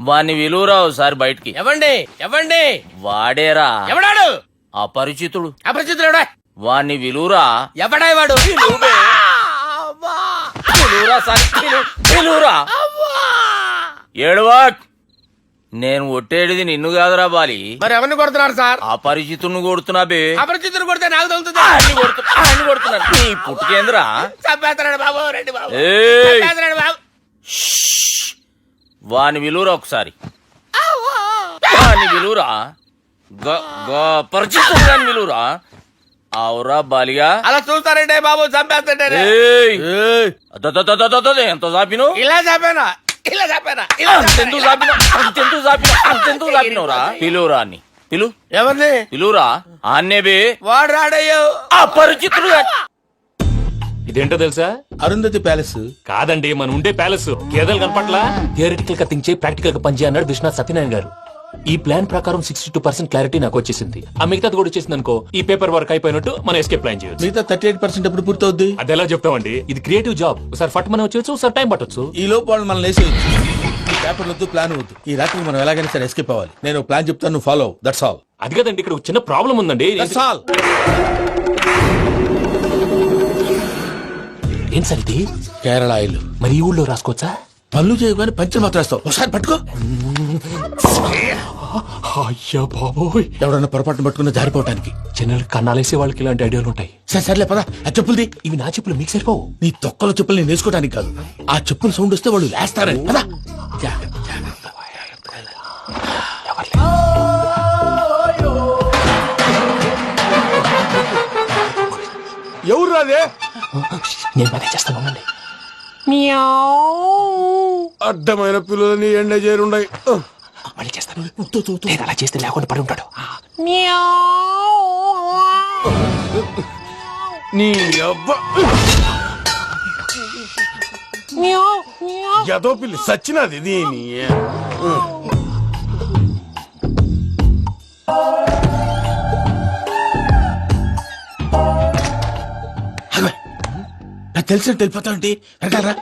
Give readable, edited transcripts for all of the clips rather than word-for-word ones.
వాణ్ణి విలువరావు సార్ బయటికి. ఎవండి వాడేరా ఎవడాడు? అపరిచితుడు. అపరిచితుడు వాణ్ణి విలువరా. ఎవడాయి వాడు? విలువరా సార్, విలువరా. ఏడవా, నేను ఒట్టేడిది నిన్ను కాదురా బాలి. మరి ఎవరిని కొడుతున్నారు సార్? అపరిచితుడిని కొడుతున్నా బే. అపరిచితుడు కొడితే నాకు తగులుతుంది. ఆయన కొడుతున్నారు. నీ పుట్టుకేంద్రా? చంపేస్తున్నాడు బాబు, రండి బాబు. ఏయ్! చంపేస్తున్నాడు బాబు. వాని విలువరా ఒకసారి. వాని విలువరా. పరిచితుడు గాని విలువరా. అవురా బాలిగా. అలా చూస్తారంటే బాబు, చంపేస్తాడు. ఎంత చాపిను? ఇలా చంపానా? ఇలా చంపానా? అంతెందుకు చాపినవురా? పిలువురా అని పిలు. ఎవరిని పిలువురా. ఆన్నే బే. వాడు రాడయ్యో. అపరిచితుడు గాని. ఇదేంటో తెలుసా? అరుంధతి ప్యాలెస్ కాదండి, మన ఉండే ప్యాలెస్. గేదెలు కనపట్లా? థియరిటికల్ గా థింక్ చేయి, ప్రాక్టికల్ గా పనిచేయ అన్నాడు విశ్వనాథ్ సత్యనారాయణ గారు. ఈ ప్లాన్ ప్రకారం 62% క్లారిటీ నాకు వచ్చేసింది. ఆ మిగతాది కూడా వచ్చేసింది అనుకో, ఈ పేపర్ వర్క్ అయిపోయినట్టు మనం ఎస్కేప్ ప్లాన్ చేయొచ్చు. మిగతా 38% ఎప్పుడు పూర్తవుద్ది? అది ఎలా చెప్తామండి? ఇది క్రియేటివ్ జాబ్. ఒకసారి ఫట్ మనం వచ్చేచ్చు, ఒకసారి టైం పట్టొచ్చు. ఈ లోపు వాళ్ళు మనం లేసేయచ్చు. ఈ పేపర్ వద్దు, ప్లాన్ వద్దు. ఈ రాత్రి మనం ఎలాగైనా సరే ఎస్కేప్ అవ్వాలి. నేను ప్లాన్ చెప్తాను, నువ్వు ఫాలో. That's all. అది కదండి, ఇక్కడ ఒక చిన్న ప్రాబ్లం ఉందండి. That's all. ఏం సార్ ఇది? కేరళ ఆయిల్. మరి ఈ ఊళ్ళో రాసుకోవచ్చా? పనులు చేయగానే పంచర్ మాత్రం వేస్తావు. ఒకసారి పట్టుకో. అయ్యా బాబోయ్, ఎవడన్నా పొరపాటున పట్టుకున్న జారిపోవటానికి. జనరల్ కన్నాలేసే వాళ్ళకి ఇలాంటి ఐడియాలు ఉంటాయి. సర్లే పదా. ఆ చెప్పులది. ఇవి నా చెప్పులు మీకు సరిపోవు. నీ తొక్కల చెప్పులు నేను వేసుకోవడానికి కాదు, ఆ చెప్పులు సౌండ్ వస్తే వాళ్ళు లేస్తారని. పదా. ఎవరు రాదే? నేను పదే చేస్తాను. అడ్డమైన పిల్లలని ఎండ చేరుండయి. మళ్ళీ చేస్తాను. లేదు, అలా చేస్తే లేకుండా పడి ఉంటాడు. నీ అబ్బా ఎదో పిల్లి సచ్చినది దీని. నాకు తెలిసినట్టు వెళ్ళిపోతా ఉంటే వెనకాలరా.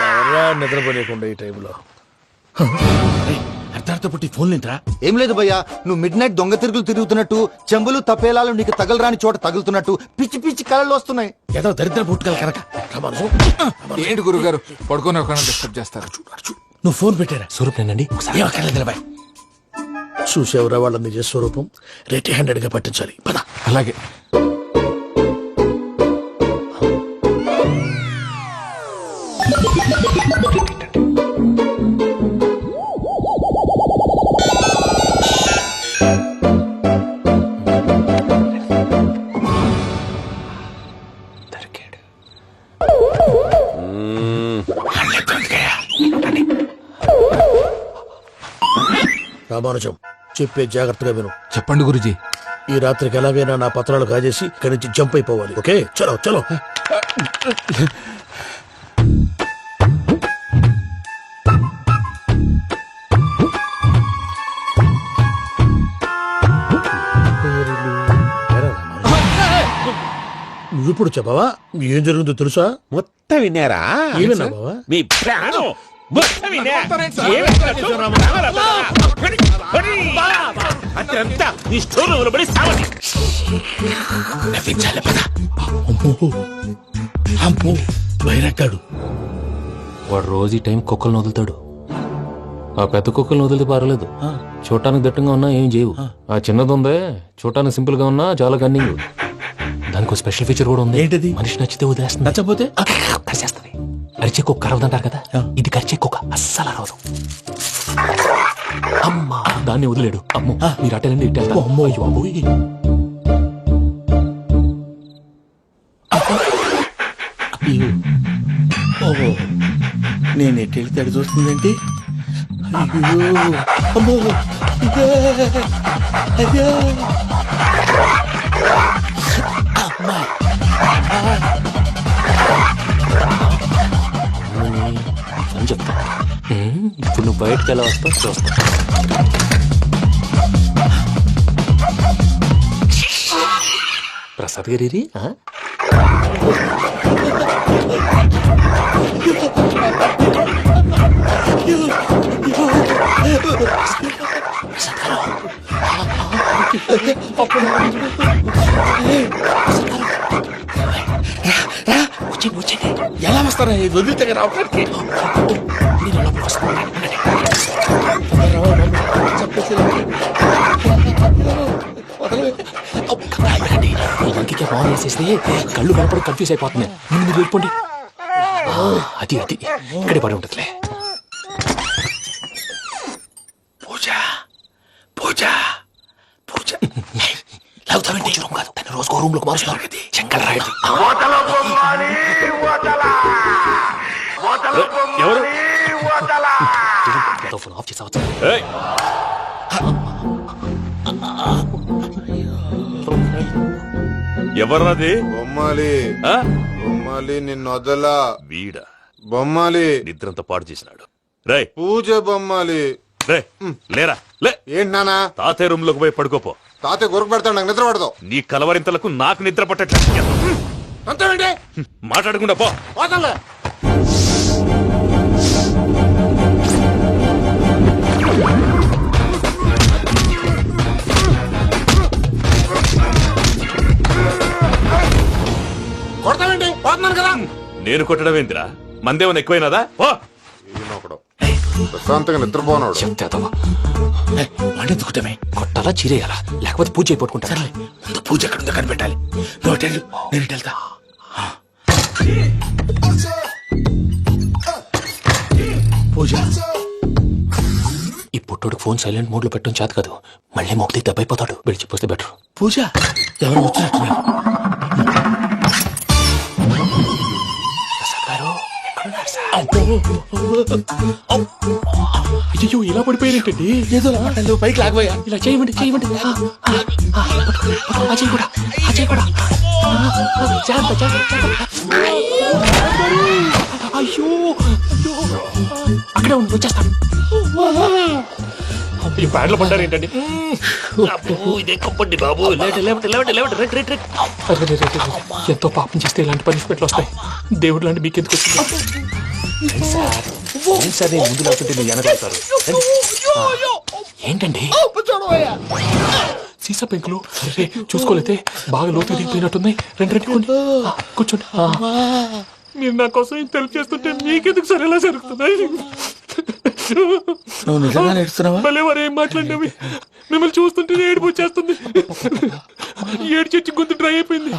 ఎవరా నిద్రపోలేకుండా ఈ టైంలో? అర్ధార్థ పుట్టి ఫోన్ లేంట్రా. ఏం లేదు భయ్యా, నువ్వు మిడ్ నైట్ దొంగ తిరుగులు తిరుగుతున్నట్టు, చెంబులు తపేలాలు నీకు తగలరాని చోట తగులుతున్నట్టు పిచ్చి పిచ్చి కళలు వస్తున్నాయి. ఏదో దరిద్ర పుట్టుకల కనుక. ఏంటి గురుగారు పడుకొని ఒక డిస్టర్బ్ చేస్తారు? నువ్వు ఫోన్ పెట్టారా? స్వరూప్ నేనండి. నిలబాయ్. చూసేవరా వాళ్ళ నిజ స్వరూపం. రెట్టి హ్యాండెడ్ గా పట్టించాలి. పద. అలాగే. రామానుజం, చెప్పే జాగ్రత్తగా విను. చెప్పండి గురుజీ. ఈ రాత్రికి ఎలాగైనా నా పత్రాలు కాజేసి ఇక్కడి నుంచి జంప్ అయిపోవాలి. ఓకే, చలో చలో. నువ్విప్పుడు చెప్పవా ఏం జరుగుతుందో తెలుసా? మొత్తం విన్నారా? ఏమన్నా బావా? మీ ప్రాణం మొత్తం విన్నా. అత్యంతా నీ స్టోర్ పడి సావని. అమ్మో బయరట్టాడు. వాడు రోజు ఈ టైం కుక్కలను వదులుతాడు. ఆ పెద్ద కుక్కలను వదిలితే పర్లేదు, చూడటానికి దట్టంగా ఉన్నా ఏం చేయవు. ఆ చిన్నది ఉందే, చూడటానికి సింపుల్ గా ఉన్నా చాలా కన్నింగ్. దానికి ఒక స్పెషల్ ఫీచర్ కూడా ఉంది. ఏంటిది? మనిషి నచ్చితే వదిలేస్తుంది, నచ్చపోతే కరిచేస్తుంది. అరిచే కుక్క అరవదంటారు కదా, ఇది కరిచే కుక్క అస్సలు అరవదు. అమ్మా, దాన్ని వదిలేడు. అమ్మో, మీరు అటెండి ఇట్టే. అమ్మో అయ్యో. ఓహో, నేను ఎట్టి వెళ్తే అడి చూస్తుందేంటి? అమ్మో అయ్యో. అని చెప్తా. ఇప్పుడు నువ్వు బయటకు ఎలా వస్తావు చూస్తా. ప్రసాద్ గారి ఇది, ఆ? ఎలా వస్తారా ఇది వదిలితే రావడానికి ఇంకే ఫోన్ చేసేస్తే కళ్ళు కనపడి కన్ఫ్యూజ్ అయిపోతున్నాయి. ముందు మీరు వెళ్ళిపోండి. అది అది ఇక్కడే పడి ఉంటుందిలే. పూజ పూజ పూజ లాగుతామంటే రూమ్ కాదు, తన రోజుకో రూమ్ లోకి మారుస్తున్నారు కదా శంకర్ రాయుడు. ఎవరు ఫోన్ ఆఫ్ చేసావచ్చు. ఏయ్! ఎవర్రాది? బొమ్మాలి ఆ? బొమ్మాలి నిన్ను వదలా వీడా బొమ్మాలి నిద్రంతా పాడు చేసినాడు. రే పూజ బొమ్మాలి రే లేరా లే, ఏంటి నానా తాతయ్య రూమ్ లోకి పోయి పడుకోపో. తాతయ్య గురకు పెడతాడు నాకు నిద్ర పడతావు నీ కలవరింతలకు నాకు నిద్ర పట్టట్లేదు. అంతేంటి మాట్లాడకుండా పో. పోతాలే కొడతావేంటి పోతున్నాను కదా నేను కొట్టడం ఏంటిరా? మందేమన్నా ఎక్కువైనదా? పో. ఈయనొకడు ప్రశాంతంగా నిద్రపోనాడు చెప్తేదవా వండెత్తుకుంటామే కొట్టాలా చీరేయాలా లేకపోతే పూజ అయిపోట్టుకుంటా. సర్లే ముందు పూజ ఎక్కడ ఉందో కనిపెట్టాలి. నువ్వు అటు వెళ్ళు, నేను ఇటు వెళ్తా. పూజ ఈ పుట్టుడికి ఫోన్ సైలెంట్ మోడ్ లో పెట్టడం చేత కాదు, మళ్ళీ మొక్కి దెబ్బైపోతాడు. విడిచిపోతే బెటర్. పూజ ఎవరు వచ్చినట్టున్నారు. అయ్యో ఇలా పడిపోయినట్టండి. ఏదో నువ్వు పైకి లాగబోయా. ఇలా చేయమండి చేయమండి. అజయ్ కూడా అజయ్ కూడా జాగ్రత్త జాగ్రత్త జాగ్రత్త. అయ్యో అయ్యో అక్కడే ఉండి వచ్చేస్తాను. ఈ ప్యాడ్లో పడ్డారు ఏంటండి? ఎంతో పాపం చేస్తే ఇలాంటి పనిష్మెంట్లు వస్తాయి. దేవుడు లాంటి మీకెందుకు వచ్చింది సార్? నేను ముందు లేకుంటే మీరు వెనకాడతారు. ఏంటండి సీసా పెంకులు? అరే చూసుకోలేతే బాగా లోతు దిగిపోయినట్టున్నాయి. రెండు రెండు కూర్చోండి. మీరు నా కోసం ఇంత హెల్ప్ చేస్తుంటే మీకెందుకు సరే ఎలా జరుగుతున్నాయి? నువ్వు నిజంగా నేర్చుతున్నావా? మళ్ళీ వారు ఏం మాట్లాడినవి మిమ్మల్ని చూస్తుంటే ఏడుపు వచ్చేస్తుంది. ఏడు చెట్టు గొంతు డ్రై అయిపోయింది.